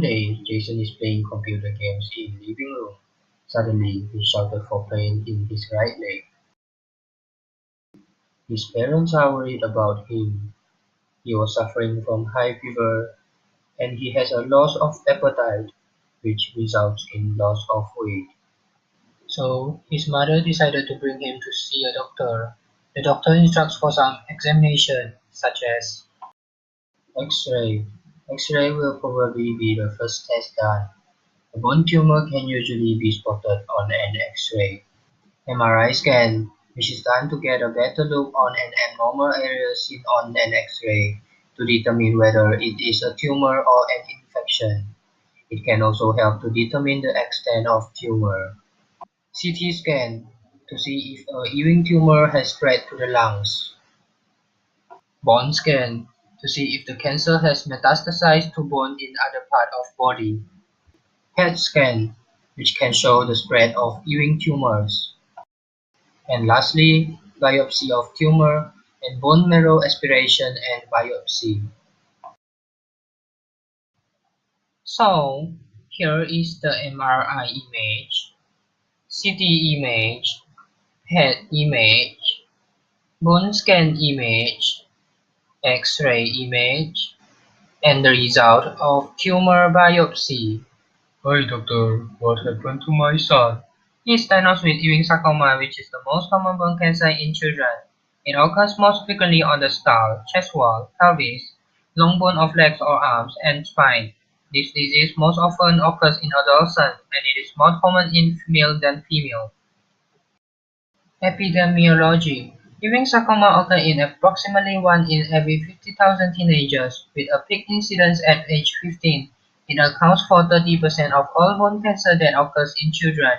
day, Jason is playing computer games in the living room. Suddenly, he shouted for pain in his right leg. His parents are worried about him. He was suffering from high fever, and he has a loss of appetite, which results in loss of weight. So, his mother decided to bring him to see a doctor. The doctor instructs for some examination, such as X-ray. X-ray will probably be the first test done. A bone tumor can usually be spotted on an X-ray. MRI scan, which is done to get a better look on an abnormal area seen on an X-ray to determine whether it is a tumor or an infection. It can also help to determine the extent of tumor. CT scan, to see if a Ewing tumor has spread to the lungs. Bone scan, to see if the cancer has metastasized to bone in other part of body. PET scan, which can show the spread of Ewing tumors. And lastly, biopsy of tumor and bone marrow aspiration and biopsy. So, here is the MRI image, CT image, PET image, bone scan image, X-ray image, and the result of tumor biopsy. Hi doctor, what happened to my son? He is diagnosed with Ewing sarcoma, which is the most common bone cancer in children. It occurs most frequently on the skull, chest wall, pelvis, long bone of legs or arms, and spine. This disease most often occurs in adolescents, and it is more common in male than female. Epidemiology. Ewing sarcoma occurs in approximately 1 in every 50,000 teenagers, with a peak incidence at age 15. It accounts for 30% of all bone cancer that occurs in children.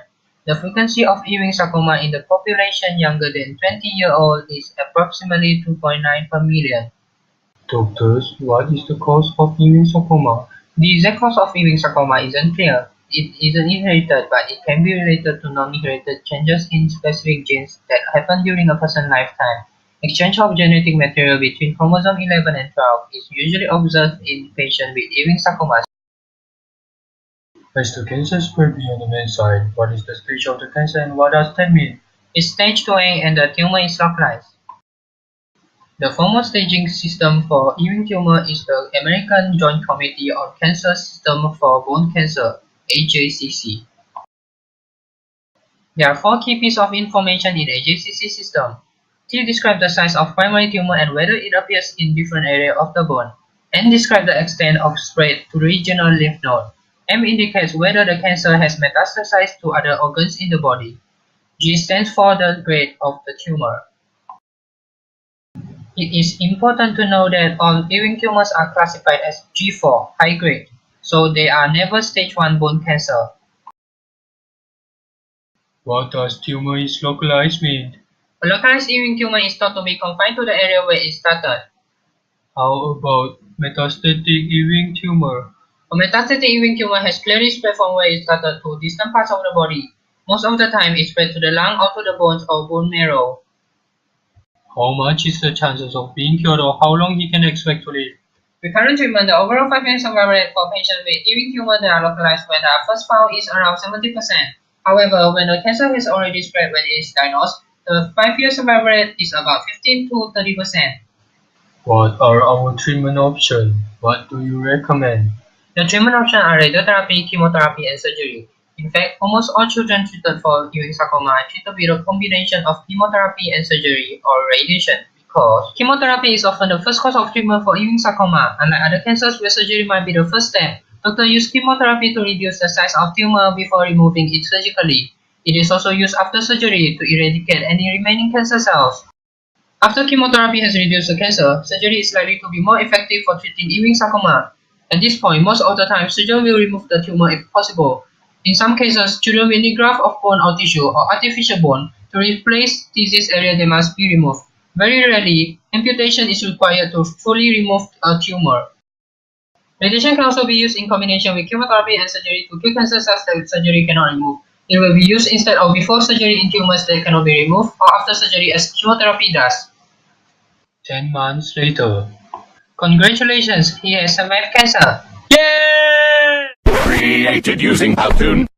The frequency of Ewing sarcoma in the population younger than 20-year-old is approximately 2.9 per million. Doctors, what is the cause of Ewing sarcoma? The exact cause of Ewing sarcoma isn't clear. It isn't inherited, but it can be related to non-inherited changes in specific genes that happen during a person's lifetime. Exchange of genetic material between chromosome 11 and 12 is usually observed in patients with Ewing sarcomas. As the cancer spread beyond the men's side, what is the stage of the cancer and what does that mean? It's stage 2A and the tumor is localized. The formal staging system for Ewing tumor is the American Joint Committee on Cancer System for Bone Cancer, AJCC. There are 4 key pieces of information in AJCC system. T describes the size of primary tumor and whether it appears in different areas of the bone. N describes the extent of spread to regional lymph node. M indicates whether the cancer has metastasized to other organs in the body. G stands for the grade of the tumor. It is important to know that all Ewing tumors are classified as G4, high grade, so they are never stage 1 bone cancer. What does tumor is localized mean? A localized Ewing tumor is thought to be confined to the area where it started. How about metastatic Ewing tumor? A metastatic Ewing tumor has clearly spread from where it started to distant parts of the body. Most of the time, it spread to the lung or to the bones or bone marrow. How much is the chances of being cured or how long he can expect to live? With current treatment, the overall 5-year survival rate for patients with Ewing tumor that are localized when they are first found is around 70%. However, when the cancer has already spread when it is diagnosed, the 5-year survival rate is about 15 to 30%. What are our treatment options? What do you recommend? The treatment options are radiotherapy, chemotherapy, and surgery. In fact, almost all children treated for Ewing sarcoma are treated with a combination of chemotherapy and surgery or radiation because chemotherapy is often the first course of treatment for Ewing sarcoma. Unlike other cancers where surgery might be the first step, doctors use chemotherapy to reduce the size of tumor before removing it surgically. It is also used after surgery to eradicate any remaining cancer cells. After chemotherapy has reduced the cancer, surgery is likely to be more effective for treating Ewing sarcoma. At this point, most of the time, surgeon will remove the tumor if possible. In some cases, children will need graft of bone or tissue or artificial bone to replace diseased area that must be removed. Very rarely, amputation is required to fully remove a tumor. Radiation can also be used in combination with chemotherapy and surgery to kill cancer cells that surgery cannot remove. It will be used instead of before surgery in tumors that cannot be removed or after surgery as chemotherapy does. 10 months later. Congratulations, he has survived cancer. Yay! created using Powtoon.